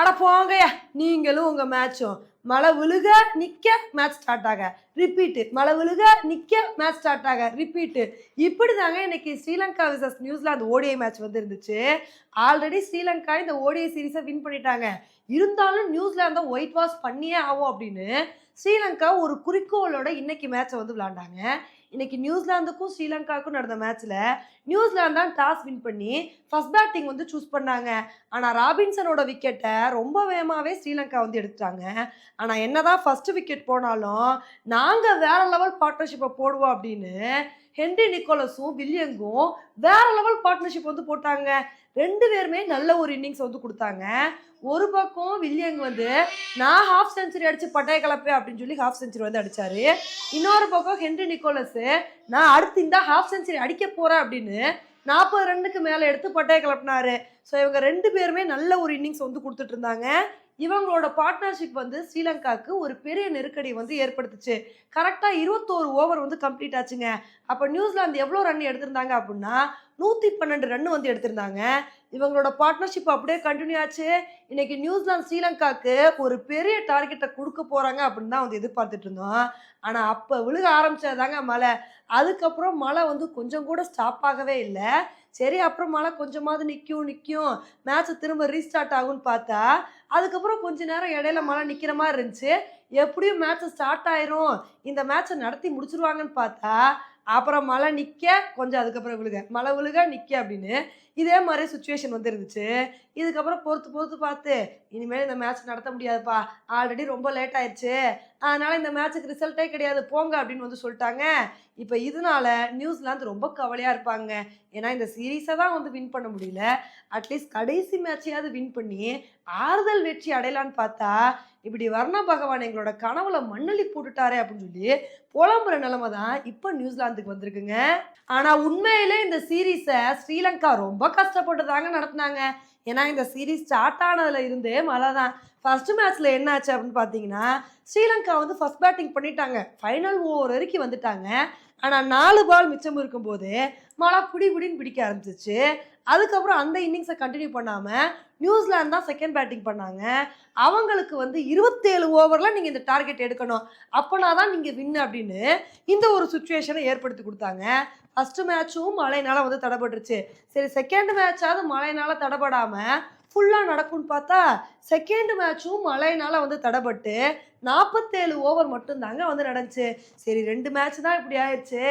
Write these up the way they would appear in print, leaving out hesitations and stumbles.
அட போங்கய்யா, நீங்களும் உங்க மேட்சும். மழை விழுக நிக்க மேட்ச் ஸ்டார்ட் ஆக ரிப்பீட்டு, மழை விழுக நிக்க மேட்ச் ஸ்டார்ட் ஆக ரிப்பீட்டு. இப்படி தாங்க இன்னைக்கு Sri Lanka versus New Zealand ODI match வந்து இருந்துச்சு. ஆல்ரெடி ஸ்ரீலங்கா இந்த ஓடிஐ சீரீஸை வின் பண்ணிட்டாங்க. இருந்தாலும் நியூசிலாந்தை ஒயிட் வாஷ் பண்ணியே ஆகும் அப்படின்னு ஸ்ரீலங்கா ஒரு குறிக்கோளோட இன்னைக்கு மேட்சை வந்து விளையாண்டாங்க. இன்னைக்கு நியூசிலாந்துக்கும் ஸ்ரீலங்காவுக்கும் நடந்த மேட்ச்ல நியூசிலாந்து தான் டாஸ் வின் பண்ணி ஃபர்ஸ்ட் பேட்டிங் வந்து சூஸ் பண்ணாங்க. ஆனா ராபின்சனோட விக்கெட்டை ரொம்ப வேகமாவே ஸ்ரீலங்கா வந்து எடுத்துட்டாங்க. ஆனா என்னதான் ஃபர்ஸ்ட் விக்கெட் போனாலும் நாங்க வேற லெவல் பார்ட்னர்ஷிப்பை போடுவோம் அப்படின்னு ஹென்ரி நிக்கோலஸும் வில்லியங்கும் வேற லெவல் பார்ட்னர்ஷிப் வந்து போட்டாங்க. ரெண்டு பேருமே நல்ல ஒரு இன்னிங்ஸ் வந்து கொடுத்தாங்க. ஒரு பக்கம் வில்லியங் வந்து நான் ஹாஃப் செஞ்சுரி அடிச்சு பட்டைய கலப்பேன் அப்படின்னு சொல்லி ஹாஃப் செஞ்சுரி வந்து அடிச்சாரு. இன்னொரு பக்கம் ஹென்ரி நிக்கோலஸ் நான் அடுத்து இந்த ஹாஃப் செஞ்சுரி அடிக்க போறேன் அப்படின்னு 40 ரன்னுக்கு மேல எடுத்து பட்டைய கிளப்பினாரு. ஸோ இவங்க ரெண்டு பேருமே நல்ல ஒரு இன்னிங்ஸ் வந்து கொடுத்துட்டு இருந்தாங்க. இவங்களோட பார்ட்னர்ஷிப் வந்து ஸ்ரீலங்காவுக்கு ஒரு பெரிய நெருக்கடி வந்து ஏற்படுத்துச்சு. கரெக்டாக 21 ஓவர் வந்து கம்ப்ளீட் ஆச்சுங்க. அப்போ நியூசிலாந்து எவ்வளோ ரன் எடுத்திருந்தாங்க அப்படின்னா 112 ரன் வந்து எடுத்திருந்தாங்க. இவங்களோட பார்ட்னர்ஷிப் அப்படியே கண்டினியூ ஆச்சு. இன்னைக்கு நியூசிலாந்து ஸ்ரீலங்காவுக்கு ஒரு பெரிய டார்கெட்டை கொடுக்க போறாங்க அப்படின்னு தான் வந்து எதிர்பார்த்துட்டு இருந்தோம். ஆனால் அப்போ விழுக ஆரம்பிச்சதாங்க மழை. அதுக்கப்புறம் மழை வந்து கொஞ்சம் கூட ஸ்டாப் ஆகவே இல்லை. சரி, அப்புறம் மழை கொஞ்சமாவது நிற்கும் மேட்சை திரும்ப ரீஸ்டார்ட் ஆகும்னு பார்த்தா அதுக்கப்புறம் கொஞ்ச நேரம் இடையில மழை நிற்கிற மாதிரி இருந்துச்சு. எப்படியும் மேட்ச் ஸ்டார்ட் ஆயிரும், இந்த மேட்சை நடத்தி முடிச்சிருவாங்கன்னு பார்த்தா அப்புறம் மழை நிற்க கொஞ்சம் அதுக்கப்புறம் விழுக, மழை விழுக நிற்க அப்படின்னு இதே மாதிரி சுச்சுவேஷன் வந்து இருந்துச்சு. இதுக்கப்புறம் பொறுத்து பார்த்து இனிமேல் இந்த மேட்ச் நடத்த முடியாதுப்பா, ஆல்ரெடி ரொம்ப லேட் ஆயிடுச்சு, அதனால இந்த மேட்சுக்கு ரிசல்ட்டே கிடையாது போங்க அப்படின்னு வந்து சொல்லிட்டாங்க. இப்போ இதனால நியூசிலாந்து ரொம்ப கவலையாக இருப்பாங்க. ஏன்னா இந்த சீரீஸை தான் வந்து வின் பண்ண முடியல. அட்லீஸ்ட் கடைசி மேட்சையாவது வின் பண்ணி ஆறுதல் வெற்றி அடையலான்னு பார்த்தா இப்படி வர்ண பகவான் எங்களோட கனவுல மண்ணள்ளி போட்டுட்டாரே அப்படின்னு சொல்லி புலம்புற நிலைமை தான் இப்போ நியூசிலாந்துக்கு வந்திருக்குங்க. ஆனா உண்மையிலே இந்த சீரீஸை ஸ்ரீலங்கா ரொம்ப கஷ்டப்பட்டு தாங்க நடத்தினாங்க. ஏன்னா இந்த சீரீஸ் ஸ்டார்ட் ஆனதுல இருந்தே மழை தான். ஃபர்ஸ்ட் மேட்ச்ல என்ன ஆச்சு அப்படின்னு பார்த்தீங்கன்னா ஸ்ரீலங்கா வந்து ஃபர்ஸ்ட் பேட்டிங் பண்ணிட்டாங்க, ஃபைனல் ஓவர் வரைக்கும் வந்துட்டாங்க. ஆனால் 4 பால் மிச்சம் இருக்கும்போது மழை புடின்னு பிடிக்க ஆரம்பிச்சிச்சு. அதுக்கப்புறம் அந்த இன்னிங்ஸை கண்டினியூ பண்ணாமல் நியூசிலாந்து தான் செகண்ட் பேட்டிங் பண்ணாங்க. அவங்களுக்கு வந்து 27 ஓவரில் நீங்கள் இந்த டார்கெட் எடுக்கணும், அப்போனா தான் நீங்கள் வின்னு அப்படின்னு இந்த ஒரு சுச்சுவேஷனை ஏற்படுத்தி கொடுத்தாங்க. ஃபஸ்ட்டு மேட்சும் மழையினால வந்து தடைபட்டுருச்சு. சரி, செகண்ட் மேட்சாவது மழையினால தடைபடாமல் ஃபுல்லாக நடக்கும்னு பார்த்தா செகண்ட் மேட்சும் மழையினால வந்து தடைபட்டு 47 ஓவர் மட்டும்தாங்க வந்து நடந்துச்சு. சரி, 2 மேட்ச் தான் இப்படி ஆயிடுச்சு,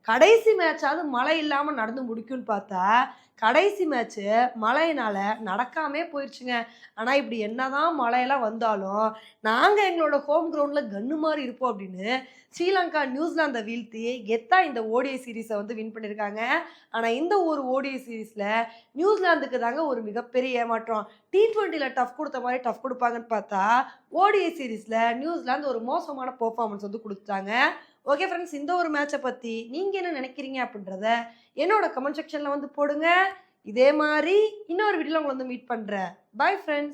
கடைசி மேட்சாவது மழை இல்லாமல் நடந்து முடிக்கும்னு பார்த்தா கடைசி மேட்ச்சு மழையினால நடக்காமே போயிடுச்சுங்க. ஆனால் இப்படி என்னதான் மழையெல்லாம் வந்தாலும் நாங்கள் எங்களோட ஹோம் கிரவுண்டில் கன்னு மாதிரி இருப்போம் அப்படின்னு ஸ்ரீலங்கா நியூசிலாந்தை வீழ்த்தி கெத்தா இந்த ஓடிஐ சீரீஸை வந்து வின் பண்ணியிருக்காங்க. ஆனால் இந்த ஒரு ஓடிஐ சீரீஸில் நியூசிலாந்துக்கு தாங்க ஒரு மிகப்பெரிய ஏமாற்றம். T20ல டஃப் கொடுத்த மாதிரி டஃப் கொடுப்பாங்கன்னு பார்த்தா ஓடிஐ சீரீஸில் நியூசிலாந்து ஒரு மோசமான பெர்ஃபார்மன்ஸ் வந்து கொடுத்துட்டாங்க. ஓகே ஃப்ரெண்ட்ஸ், இந்த ஒரு மேட்சை பற்றி நீங்கள் என்ன நினைக்கிறீங்க அப்படின்றத என்னோட கமெண்ட் செக்ஷனில் வந்து போடுங்க. இதே மாதிரி இன்னொரு வீடியோவில் உங்களை வந்து மீட் பண்ணுறேன். Bye friends.